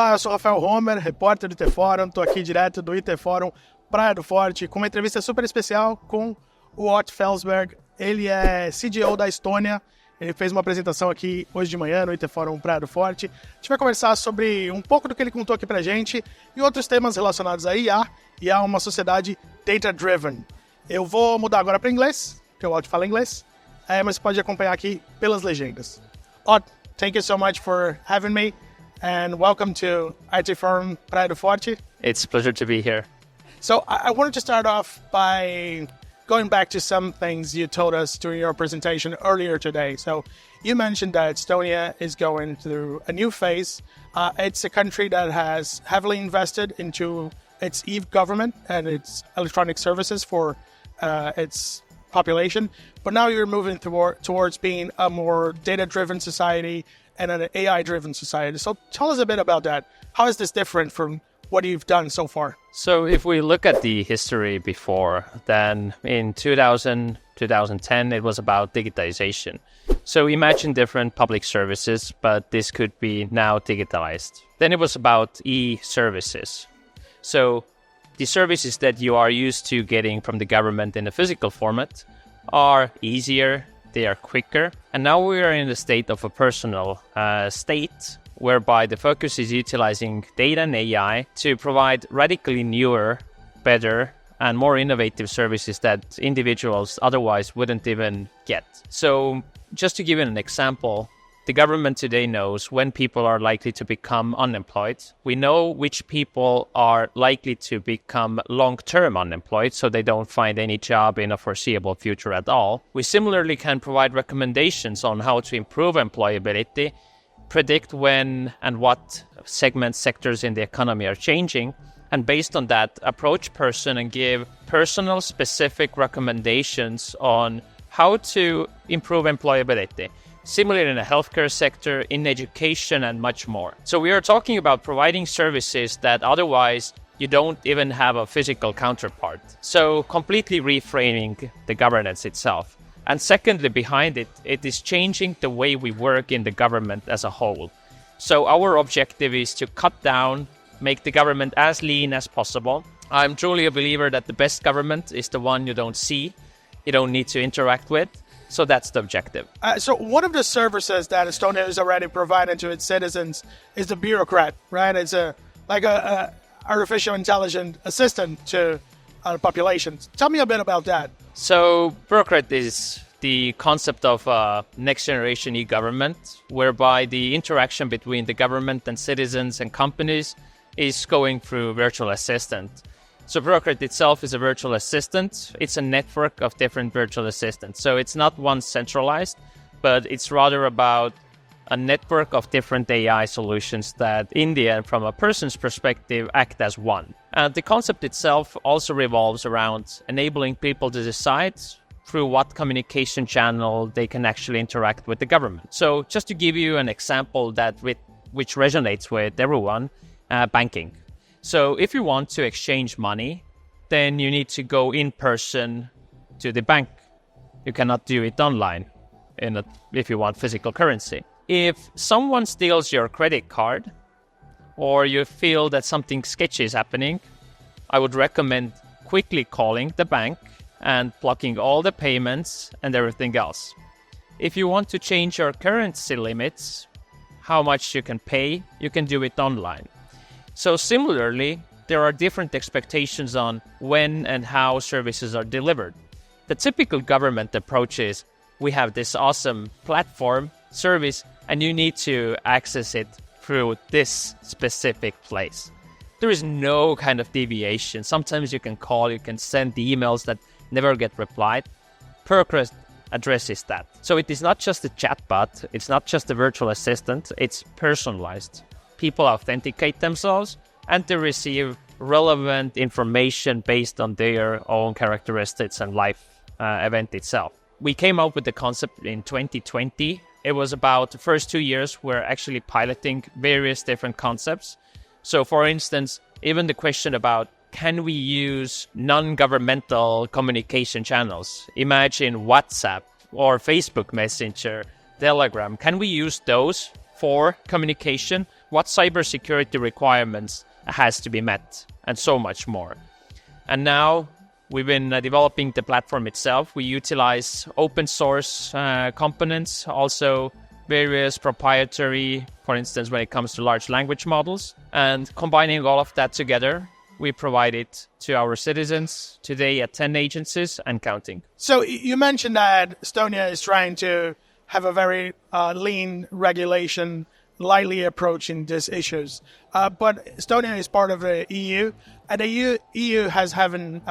Olá, eu sou Rafael Homer, repórter do IT Fórum, estou aqui direto do IT Fórum Praia do Forte, com uma entrevista super especial com o Ott Velsberg. Ele é CDO da Estônia, ele fez uma apresentação aqui hoje de manhã no IT Fórum Praia do Forte. A gente vai conversar sobre um pouco do que ele contou aqui pra gente e outros temas relacionados a IA e a uma sociedade data-driven. Eu vou mudar agora para inglês, porque o Ott fala inglês, mas você pode acompanhar aqui pelas legendas. Ott, thank you so much for having me. And welcome to IT Forum Praia do Forte. It's a pleasure to be here. So I wanted to start off by going back to some things you told us during your presentation earlier today. So you mentioned that Estonia is going through a new phase. It's a country that has heavily invested into its e-government and its electronic services for its population. But now you're moving towards being a more data-driven society and an AI-driven society. So tell us a bit about that. How is this different from what you've done so far? So if we look at the history before, then in 2010, it was about digitalization. So imagine different public services, but this could be now digitalized. Then it was about e-services. So the services that you are used to getting from the government in a physical format are easier, they are quicker. And now we are in the state of a personal state, whereby the focus is utilizing data and AI to provide radically newer, better, and more innovative services that individuals otherwise wouldn't even get. So just to give you an example, the government today knows when people are likely to become unemployed. We know which people are likely to become long-term unemployed, so they don't find any job in a foreseeable future at all. We similarly can provide recommendations on how to improve employability, predict when and what sectors in the economy are changing, and based on that, approach person and give personal specific recommendations on how to improve employability. Similarly in the healthcare sector, in education, and much more. So we are talking about providing services that otherwise you don't even have a physical counterpart. So completely reframing the governance itself. And secondly, behind it, it is changing the way we work in the government as a whole. So our objective is to cut down, make the government as lean as possible. I'm truly a believer that the best government is the one you don't see, you don't need to interact with. So that's the objective. So one of the services that Estonia is already providing to its citizens is the bureaucrat, right? It's like a artificial intelligent assistant to the population. Tell me a bit about that. So bureaucrat is the concept of next generation e-government, whereby the interaction between the government and citizens and companies is going through virtual assistant. So bureaucrat itself is a virtual assistant. It's a network of different virtual assistants. So it's not one centralized, but it's rather about a network of different AI solutions that in the end, from a person's perspective, act as one. And the concept itself also revolves around enabling people to decide through what communication channel they can actually interact with the government. So just to give you an example which resonates with everyone, banking. So if you want to exchange money, then you need to go in person to the bank. You cannot do it online if you want physical currency. If someone steals your credit card or you feel that something sketchy is happening, I would recommend quickly calling the bank and blocking all the payments and everything else. If you want to change your currency limits, how much you can pay, you can do it online. So similarly, there are different expectations on when and how services are delivered. The typical government approach is, we have this awesome platform, service, and you need to access it through this specific place. There is no kind of deviation. Sometimes you can call, you can send the emails that never get replied. Bureaucrat addresses that. So it is not just a chatbot, it's not just a virtual assistant, it's personalized. People authenticate themselves and they receive relevant information based on their own characteristics and life event itself. We came up with the concept in 2020. It was about the first 2 years we're actually piloting various different concepts. So for instance, even the question about can we use non-governmental communication channels? Imagine WhatsApp or Facebook Messenger, Telegram. Can we use those for communication what cybersecurity requirements has to be met, and so much more. And now we've been developing the platform itself. We utilize open source components, also various proprietary, for instance, when it comes to large language models. And combining all of that together, we provide it to our citizens today at 10 agencies and counting. So you mentioned that Estonia is trying to have a very lean regulation, lightly approaching these issues. But Estonia is part of the EU, and the EU has having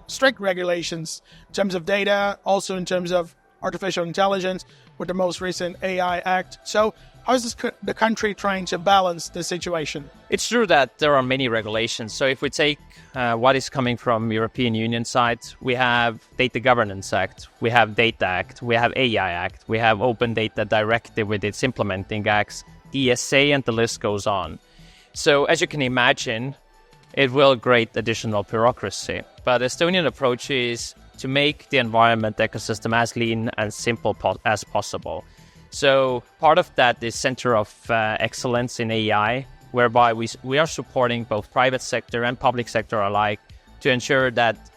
strict regulations in terms of data, also in terms of artificial intelligence with the most recent AI Act. So how is the country trying to balance the situation? It's true that there are many regulations. So if we take what is coming from European Union side, we have Data Governance Act, we have Data Act, we have AI Act, we have Open Data Directive with its implementing acts, ESA, and the list goes on. So as you can imagine, it will create additional bureaucracy. But the Estonian approach is to make the environment ecosystem as lean and simple as possible. So part of that is Center of Excellence in AI, whereby we are supporting both private sector and public sector alike to ensure that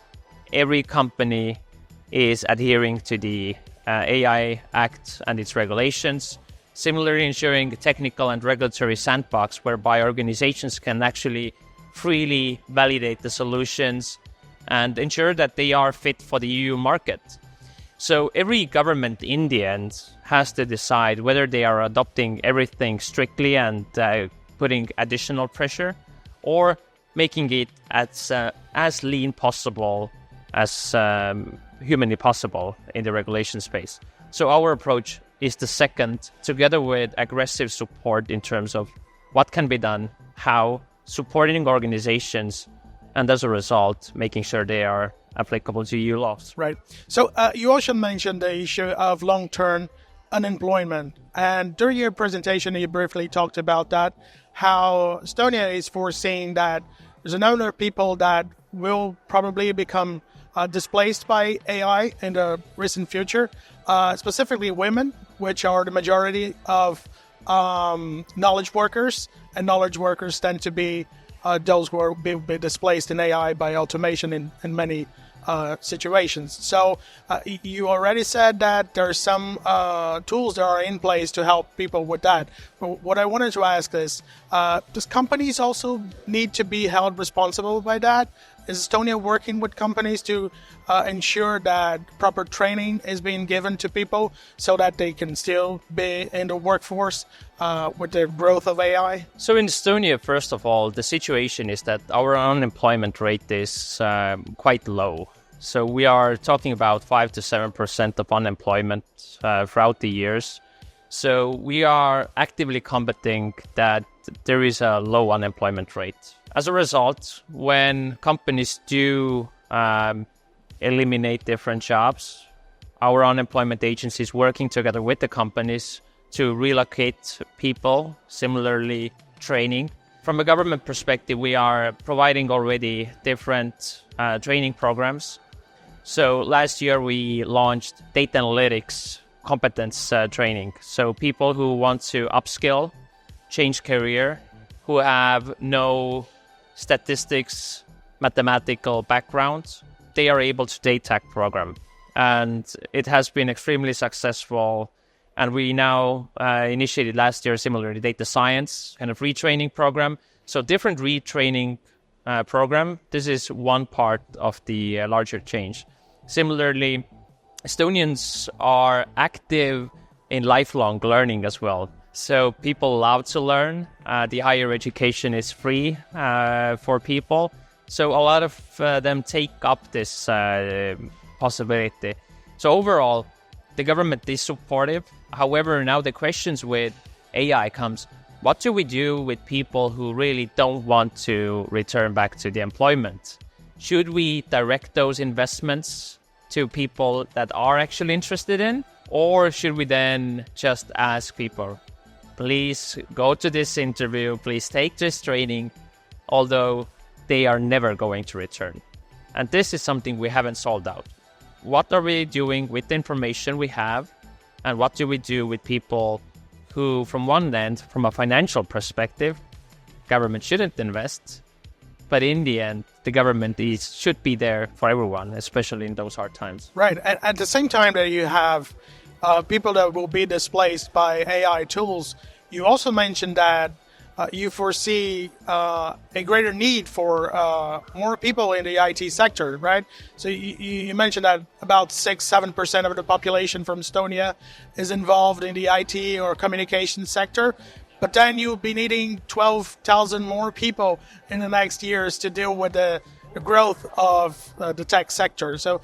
every company is adhering to the AI Act and its regulations. Similarly, ensuring a technical and regulatory sandbox whereby organizations can actually freely validate the solutions and ensure that they are fit for the EU market. So every government in the end has to decide whether they are adopting everything strictly and putting additional pressure, or making it as lean possible as humanly possible in the regulation space. So our approach is the second, together with aggressive support in terms of what can be done, how, supporting organizations, and as a result, making sure they are applicable to EU laws. Right. So you also mentioned the issue of long-term unemployment. And during your presentation, you briefly talked about that, how Estonia is foreseeing that there's a number of people that will probably become displaced by AI in the recent future, specifically women, which are the majority of knowledge workers, and knowledge workers tend to be those who are being displaced in AI by automation in many situations. So you already said that there are some tools that are in place to help people with that. But what I wanted to ask is, does companies also need to be held responsible by that? Is Estonia working with companies to ensure that proper training is being given to people so that they can still be in the workforce with the growth of AI? So in Estonia, first of all, the situation is that our unemployment rate is quite low. So we are talking about 5 to 7% of unemployment throughout the years. So we are actively combating that there is a low unemployment rate. As a result, when companies do eliminate different jobs, our unemployment agency is working together with the companies to relocate people, similarly training. From a government perspective, we are providing already different training programs. So last year we launched data analytics competence training. So people who want to upskill, change career, who have no statistics, mathematical background, they are able to take that program. And it has been extremely successful. And we now initiated last year, similarly, data science kind of retraining program. So different retraining program. This is one part of the larger change. Similarly, Estonians are active in lifelong learning as well. So people love to learn. The higher education is free for people. So a lot of them take up this possibility. So overall, the government is supportive. However, now the questions with AI comes, what do we do with people who really don't want to return back to the employment? Should we direct those investments to people that are actually interested in? Or should we then just ask people, please go to this interview, please take this training, although they are never going to return? And this is something we haven't solved out. What are we doing with the information we have? And what do we do with people who from one end, from a financial perspective, government shouldn't invest, but in the end, the government should be there for everyone, especially in those hard times. Right. At the same time that you have people that will be displaced by AI tools, you also mentioned that you foresee a greater need for more people in the IT sector, right? So you mentioned that about 6-7% of the population from Estonia is involved in the IT or communication sector. But then you'll be needing 12,000 more people in the next years to deal with the growth of the tech sector. So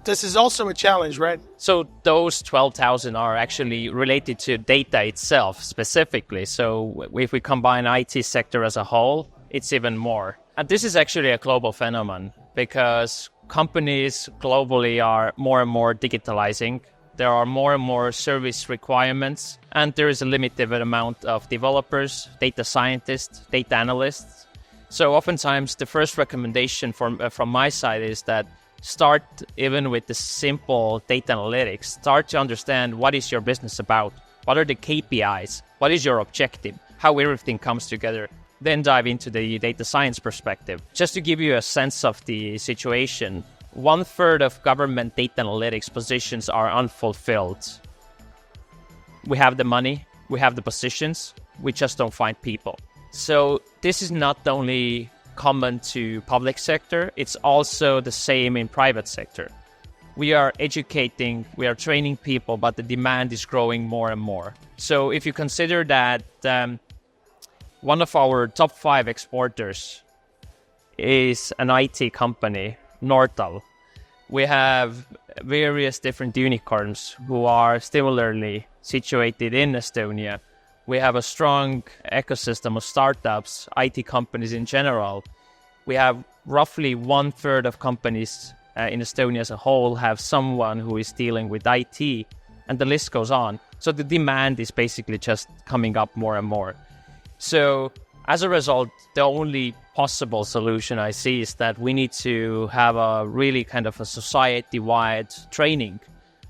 this is also a challenge, right? So those 12,000 are actually related to data itself specifically. So if we combine IT sector as a whole, it's even more. And this is actually a global phenomenon because companies globally are more and more digitalizing. There are more and more service requirements, and there is a limited amount of developers, data scientists, data analysts. So oftentimes the first recommendation from my side is that start even with the simple data analytics. Start to understand what is your business about, what are the KPIs, what is your objective, how everything comes together. Then dive into the data science perspective. Just to give you a sense of the situation, 1/3 of government data analytics positions are unfulfilled. We have the money, we have the positions, we just don't find people. So this is not only common to public sector, it's also the same in private sector. We are educating, we are training people, but the demand is growing more and more. So if you consider that one of our top 5 exporters is an IT company, Nortal. We have various different unicorns who are similarly situated in Estonia. We have a strong ecosystem of startups, IT companies in general. We have roughly 1/3 of companies in Estonia as a whole have someone who is dealing with IT, and the list goes on. So the demand is basically just coming up more and more. So as a result, the only possible solution I see is that we need to have a really kind of a society-wide training.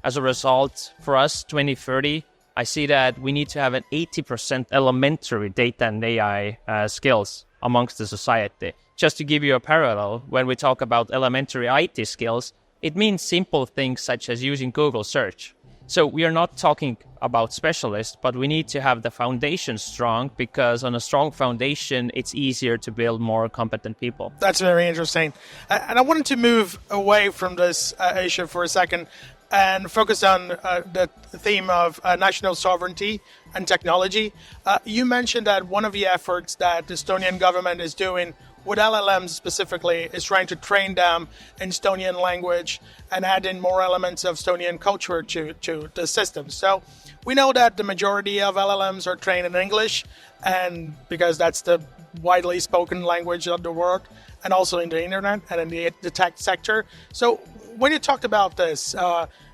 As a result, for us, 2030, I see that we need to have an 80% elementary data and AI skills amongst the society. Just to give you a parallel, when we talk about elementary IT skills, it means simple things such as using Google search. So we are not talking about specialists, but we need to have the foundation strong, because on a strong foundation, it's easier to build more competent people. That's very interesting. And I wanted to move away from this issue for a second and focus on the theme of national sovereignty and technology. You mentioned that one of the efforts that the Estonian government is doing with LLMs specifically is trying to train them in Estonian language and add in more elements of Estonian culture to the system. So we know that the majority of LLMs are trained in English, and because that's the widely spoken language of the world, and also in the internet and in the tech sector. So when you talked about this,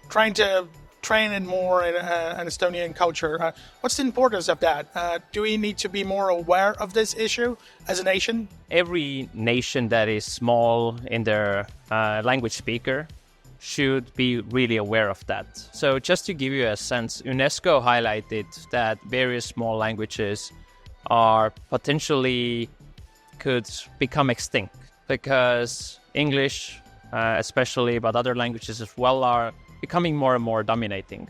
trying to train in more in an Estonian culture, what's the importance of that? Do we need to be more aware of this issue as a nation? Every nation that is small in their language speaker should be really aware of that. So just to give you a sense, UNESCO highlighted that various small languages are potentially could become extinct, because English, especially, but other languages as well, are becoming more and more dominating.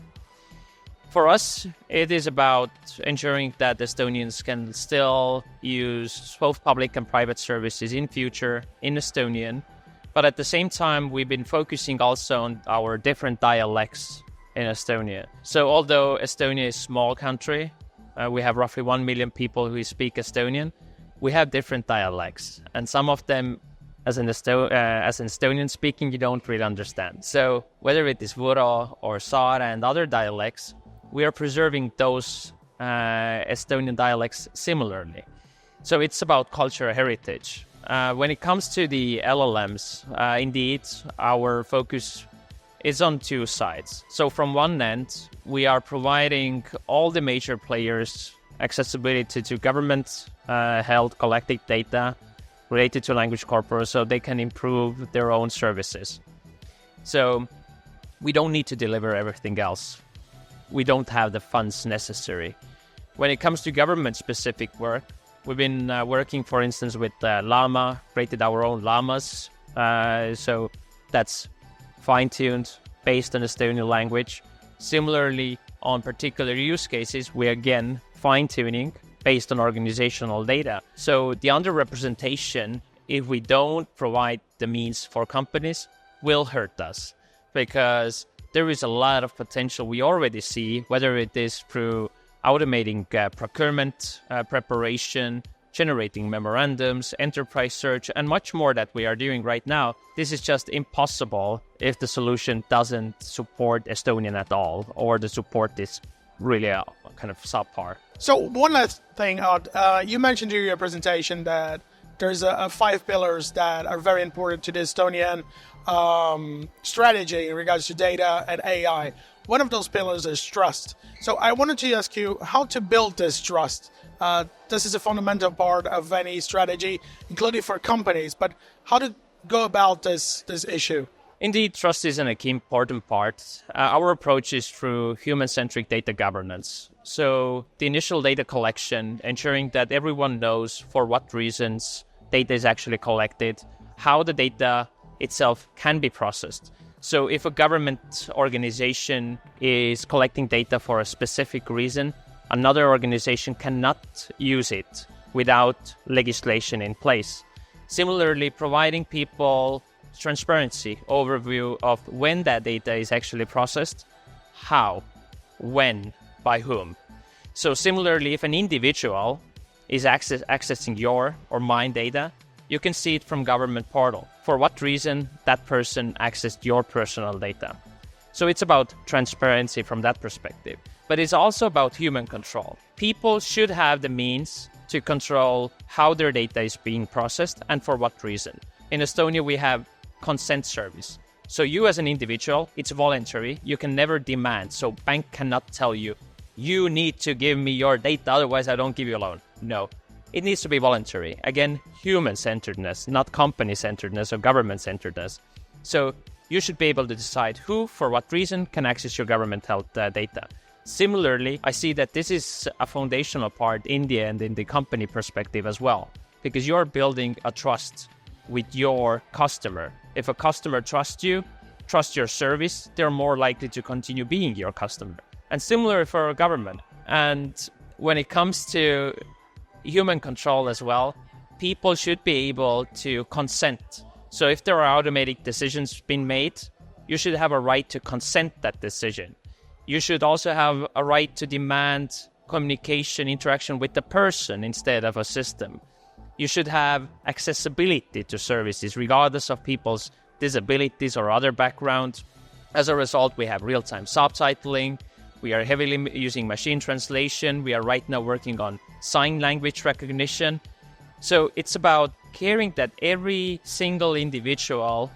For us, it is about ensuring that Estonians can still use both public and private services in future in Estonian. But at the same time, we've been focusing also on our different dialects in Estonia. So although Estonia is a small country, we have roughly 1 million people who speak Estonian, we have different dialects. And some of them, as an Estonian speaking, you don't really understand. So whether it is Võro or Saare and other dialects, we are preserving those Estonian dialects similarly. So it's about cultural heritage. When it comes to the LLMs, indeed, our focus is on two sides. So from one end, we are providing all the major players accessibility to government-held collected data related to language corpora, so they can improve their own services. So we don't need to deliver everything else. we don't have the funds necessary. When it comes to government-specific work, we've been working, for instance, with Llama, created our own llamas. So that's fine-tuned based on Estonian language. Similarly, on particular use cases, we again fine-tuning based on organizational data. So the underrepresentation, if we don't provide the means for companies, will hurt us, because there is a lot of potential we already see, whether it is through automating procurement preparation, generating memorandums, enterprise search, and much more that we are doing right now. This is just impossible if the solution doesn't support Estonian at all, or the support is really kind of subpar. So one last thing, Ott, you mentioned in your presentation that there's 5 pillars that are very important to the Estonian strategy in regards to data and AI. One of those pillars is trust. So I wanted to ask you how to build this trust. This is a fundamental part of any strategy, including for companies, but how to go about this issue? Indeed, trust is a key important part. Our approach is through human-centric data governance. So the initial data collection, ensuring that everyone knows for what reasons data is actually collected, how the data itself can be processed. So if a government organization is collecting data for a specific reason, another organization cannot use it without legislation in place. Similarly, providing people transparency, overview of when that data is actually processed, how, when, by whom. So similarly, if an individual is accessing your or mine data, you can see it from government portal. For what reason that person accessed your personal data. So it's about transparency from that perspective. But it's also about human control. People should have the means to control how their data is being processed and for what reason. In Estonia, we have consent service. So you as an individual, it's voluntary. You can never demand. So bank cannot tell you, you need to give me your data, otherwise I don't give you a loan. No, it needs to be voluntary. Again, human-centeredness, not company-centeredness or government-centeredness. So you should be able to decide who, for what reason, can access your government-held data. Similarly, I see that this is a foundational part in the end in the company perspective as well, because you're building a trust with your customer. If a customer trusts you, trusts your service, they're more likely to continue being your customer. And similar for a government. And when it comes to human control as well, people should be able to consent. So if there are automatic decisions being made, you should have a right to consent that decision. You should also have a right to demand communication, interaction with the person instead of a system. You should have accessibility to services regardless of people's disabilities or other backgrounds. As a result, we have real-time subtitling. We are heavily using machine translation. We are right now working on sign language recognition. So it's about caring that every single individual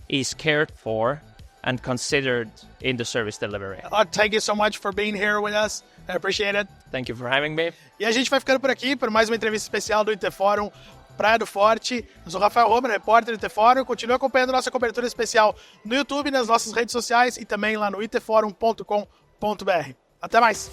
is cared for and considered in the service delivery. Thank you so much for being here with us. I appreciate it. Thank you for having me. E a gente vai ficando por aqui por mais uma entrevista especial do IT Fórum Praia do Forte. Eu sou o Rafael Romer, repórter do IT Fórum. Continue acompanhando nossa cobertura especial no YouTube, nas nossas redes sociais e também lá no itforum.com.br. Até mais!